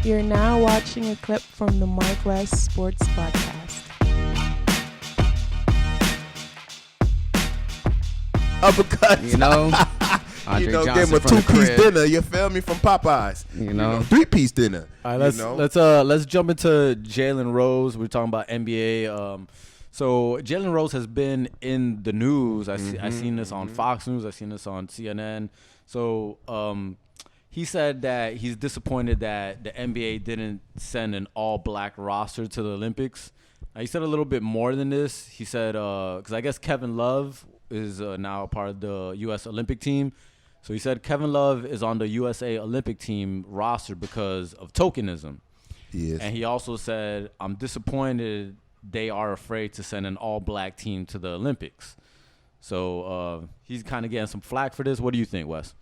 You're now watching a clip from the MarcWes Sports Podcast. Uppercut. You know, Andre Give Johnson him a from the two-piece crib. dinner. You feel me? From Popeyes. You know. Three-piece dinner. All right, let's jump into Jalen Rose. We're talking about NBA. So Jalen Rose has been in the news. I seen this on Fox News. I seen this on CNN. So he said that he's disappointed that the NBA didn't send an all-black roster to the Olympics. Now, he said a little bit more than this. He said, because I guess Kevin Love is now a part of the U.S. Olympic team. So he said Kevin Love is on the USA Olympic team roster because of tokenism. He is. And he also said, I'm disappointed they are afraid to send an all-black team to the Olympics. So he's kind of getting some flack for this. What do you think, Wes?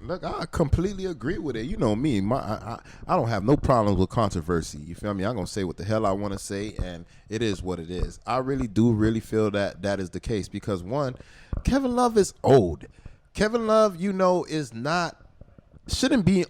Look, I completely agree with it. You know me. I don't have no problems with controversy. You feel me? I'm going to say what the hell I want to say, and it is what it is. I really feel that is the case because, one, Kevin Love is old. Kevin Love, shouldn't be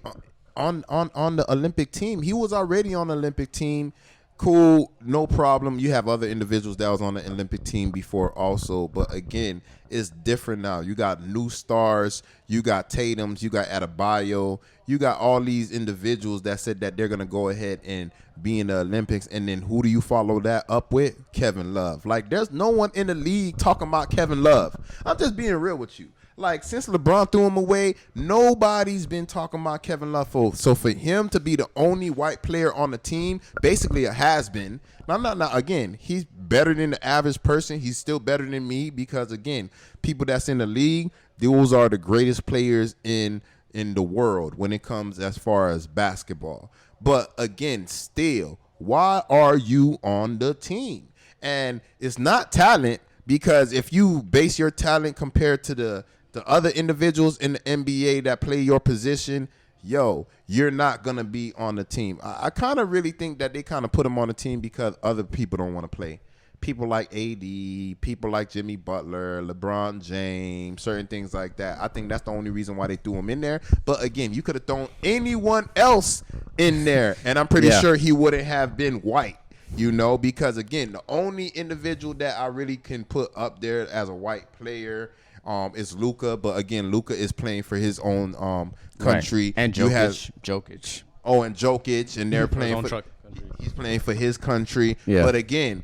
on the Olympic team. He was already on the Olympic team. Cool, no problem. You have other individuals that was on the Olympic team before also. But, again, it's different now. You got new stars. You got Tatums. You got Adebayo. You got all these individuals that said that they're going to go ahead and be in the Olympics. And then who do you follow that up with? Kevin Love. Like, there's no one in the league talking about Kevin Love. I'm just being real with you. Like, since LeBron threw him away, nobody's been talking about Kevin Love. So for him to be the only white player on the team, basically a has-been. Now, again, he's better than the average person. He's still better than me because, again, people that's in the league, those are the greatest players in the world when it comes as far as basketball. But, again, still, why are you on the team? And it's not talent because if you base your talent compared to the other individuals in the NBA that play your position, you're not going to be on the team. I kind of really think that they kind of put him on the team because other people don't want to play. People like AD, people like Jimmy Butler, LeBron James, certain things like that. I think that's the only reason why they threw him in there. But, again, you could have thrown anyone else in there, and I'm pretty sure he wouldn't have been white. Because, again, the only individual that I really can put up there as a white player is Luka, but again, Luka is playing for his own country. Right. And Jokic. Oh, and Jokic, and they're playing for. He's playing for his country. Yeah. But again,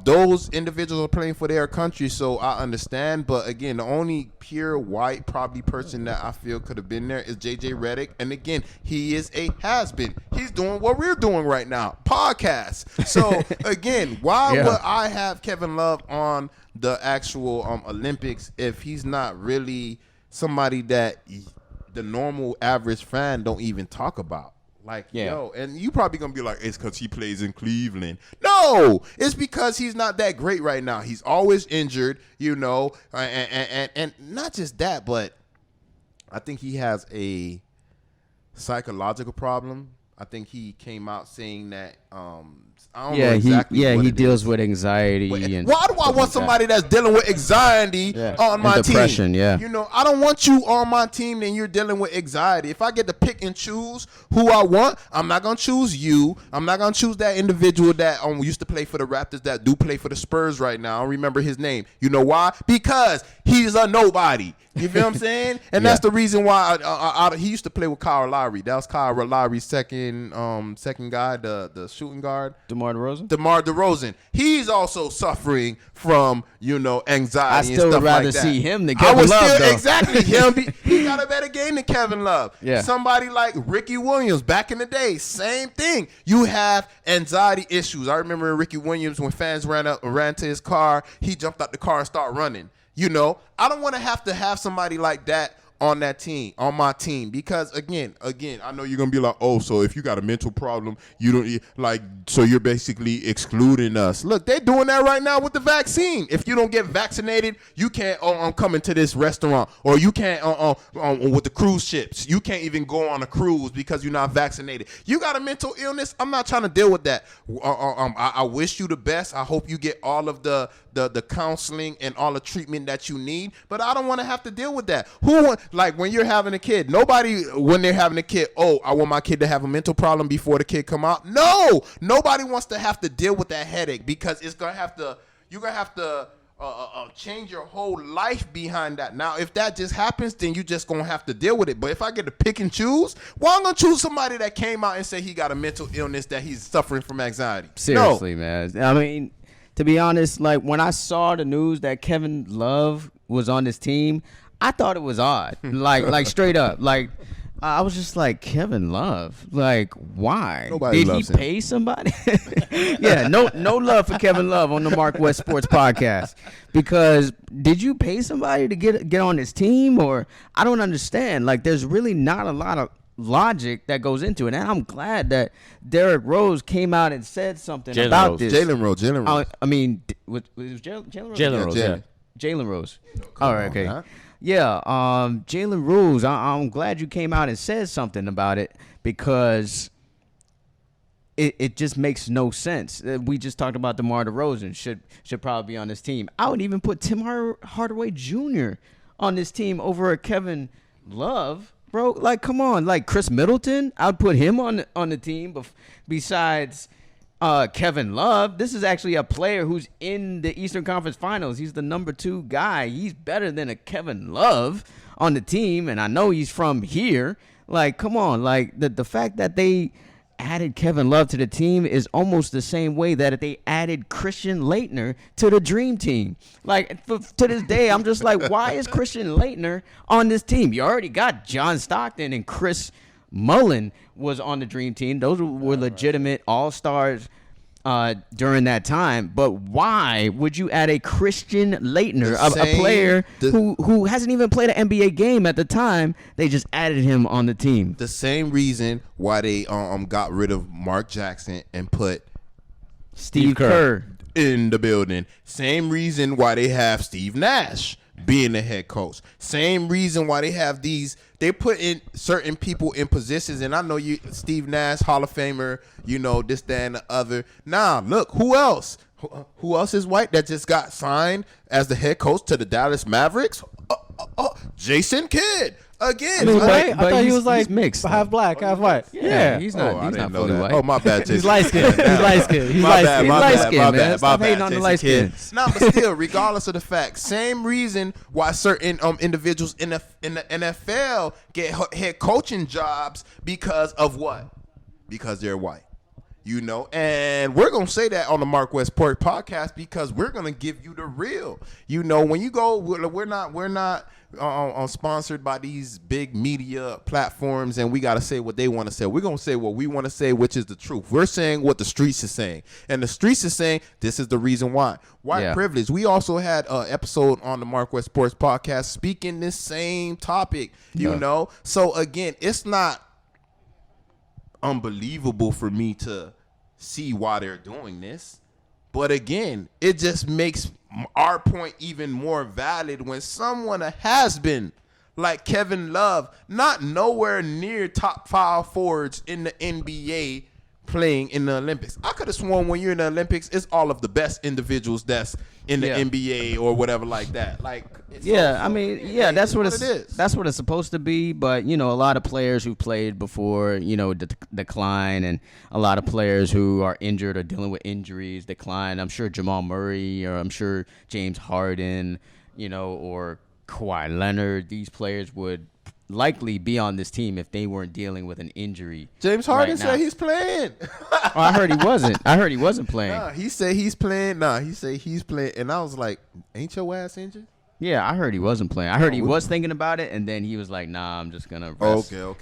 those individuals are playing for their country, so I understand. But again, the only pure white probably person that I feel could have been there is JJ Redick, and again, he is a has-been. He's doing what we're doing right now, podcast. So again, why would I have Kevin Love on the actual Olympics if he's not really somebody that the normal average fan don't even talk about? And you probably going to be like, it's because he plays in Cleveland. No, it's because he's not that great right now. He's always injured, and not just that, but I think he has a psychological problem. I think he came out saying that I don't know exactly what he deals with anxiety. Why do I want somebody that's dealing with anxiety on my depression, team? I don't want you on my team and you're dealing with anxiety. If I get to pick and choose who I want, I'm not going to choose you. I'm not going to choose that individual that used to play for the Raptors that do play for the Spurs right now. I don't remember his name. You know why? Because he's a nobody. You feel what I'm saying? And that's the reason why he used to play with Kyle Lowry. That was Kyle Lowry's second guy, the shooting guard. DeMar DeRozan? DeMar DeRozan. He's also suffering from, anxiety I still and stuff would rather like that. see him than Kevin Love, though. Exactly. Him. He got a better game than Kevin Love. Yeah. Somebody like Ricky Williams back in the day, same thing. You have anxiety issues. I remember Ricky Williams when fans ran to his car, he jumped out the car and started running. I don't want to have somebody like that on my team, because again, I know you're gonna be like, oh, so if you got a mental problem, you don't so you're basically excluding us. Look, they're doing that right now with the vaccine. If you don't get vaccinated, you can't come into this restaurant, or you can't with the cruise ships. You can't even go on a cruise because you're not vaccinated. You got a mental illness. I'm not trying to deal with that. I wish you the best. I hope you get all of the counseling and all the treatment that you need, but I don't want to have to deal with that. like when you're having a kid, nobody, when they're having a kid, I want my kid to have a mental problem before the kid come out. No, nobody wants to have to deal with that headache because you're going to have to change your whole life behind that. Now, if that just happens, then you just going to have to deal with it. But if I get to pick and choose, well, I'm going to choose somebody that came out and say he got a mental illness, that he's suffering from anxiety. Seriously, man. I mean, to be honest, like when I saw the news that Kevin Love was on this team, I thought it was odd. like straight up. Like I was just like, Kevin Love, like why? Nobody Did loves he him. pay somebody? Yeah, no love for Kevin Love on the MarcWes Sports Podcast. Because did you pay somebody to get on this team, or I don't understand. Like there's really not a lot of logic that goes into it, and I'm glad that Derrick Rose came out and said something about this. Jalen Rose. I mean, was Jalen Rose? Jalen Rose, yeah. Jalen Rose. All right, okay. Yeah, Jalen Rose, I'm glad you came out and said something about it because it just makes no sense. We just talked about DeMar DeRozan should probably be on this team. I would even put Tim Hardaway Jr. on this team over Kevin Love. Bro, like, come on. Like, Chris Middleton, I'd put him on the team besides Kevin Love. This is actually a player who's in the Eastern Conference Finals. He's the number 2 guy. He's better than a Kevin Love on the team, and I know he's from here. Like, come on. Like, the fact that they added Kevin Love to the team is almost the same way that they added Christian Laettner to the Dream Team. Like, to this day, I'm just like, why is Christian Laettner on this team? You already got John Stockton and Chris Mullin was on the Dream Team. Those were legitimate all-stars during that time. But why would you add a Christian Laettner, a player who hasn't even played an NBA game at the time? They just added him on the team. The same reason why they got rid of Mark Jackson and put Steve Kerr in the building. Same reason why they have Steve Nash being the head coach. Same reason why they have they put in certain people in positions. And I know Steve Nash, Hall of Famer, this, that, and the other. Nah, look, who else? Who else is white that just got signed as the head coach to the Dallas Mavericks? Jason Kidd. Again, I thought he was like mixed, half black, half white. Yeah, he's not fully white. Oh, my bad, Jason. He's light skinned. He's light skinned. My bad. Stop hating on the light skin. Nah, but still, regardless of the fact, same reason why certain individuals in the NFL get head coaching jobs because of what? Because they're white. And we're going to say that on the MarcWes Sport Podcast because we're going to give you the real. When you go, we're not sponsored by these big media platforms and we got to say what they want to say. We're going to say what we want to say, which is the truth. We're saying what the streets is saying. And the streets is saying this is the reason why. White privilege. We also had an episode on the MarcWes Sports Podcast speaking this same topic, So, again, it's not unbelievable for me to see why they're doing this, but again, it just makes our point even more valid when someone has been like Kevin Love, not nowhere near top 5 forwards in the NBA, playing in the Olympics. I could have sworn when you're in the Olympics, it's all of the best individuals that's in the NBA or whatever like that. Like, that's what it is. That's what it's supposed to be. But a lot of players who played before, decline, and a lot of players who are injured or dealing with injuries decline. I'm sure Jamal Murray, or I'm sure James Harden, or Kawhi Leonard. These players would likely be on this team if they weren't dealing with an injury. James Harden said he's playing. I heard he wasn't. I heard he wasn't playing. Nah, he said he's playing. He said he's playing. And I was like, ain't your ass injured? Yeah, I heard he wasn't playing. I heard he was thinking about it, and then he was like, nah, I'm just going to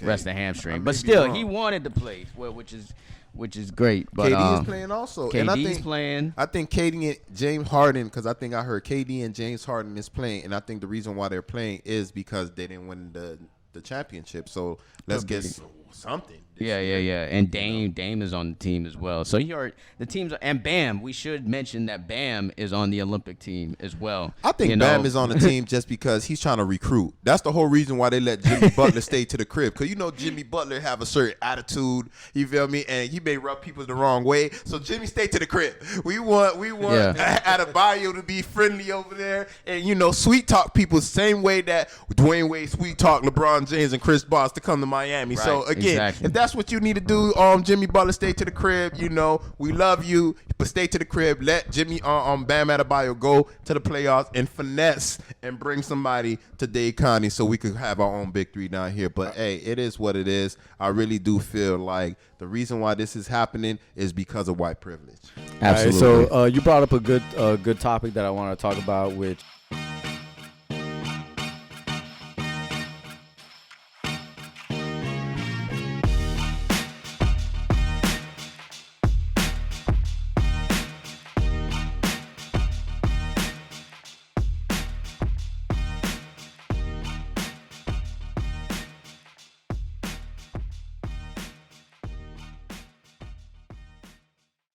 rest the hamstring. But still, he wanted to play, which is great. But KD is playing also. KD's playing. I think KD and James Harden, because I think I heard KD and James Harden is playing, and I think the reason why they're playing is because they didn't win the championship. So let's get something. Yeah. And Dame is on the team as well. So the teams and Bam. We should mention that Bam is on the Olympic team as well. I think Bam is on the team just because he's trying to recruit. That's the whole reason why they let Jimmy Butler stay to the crib. Because Jimmy Butler have a certain attitude. You feel me? And he may rub people the wrong way. So Jimmy stay to the crib. We want Adebayo to be friendly over there and sweet talk people same way that Dwayne Wade sweet talk LeBron James and Chris Bosh to come to Miami. Right, so again, exactly. If that's what you need to do, Jimmy Butler, stay to the crib. We love you, but stay to the crib. Let Jimmy Bam Adebayo go to the playoffs and finesse and bring somebody to Dade County so we could have our own big three down here. But hey, it is what it is. I really do feel like the reason why this is happening is because of white privilege. Absolutely. All right, so you brought up a good topic that I want to talk about, which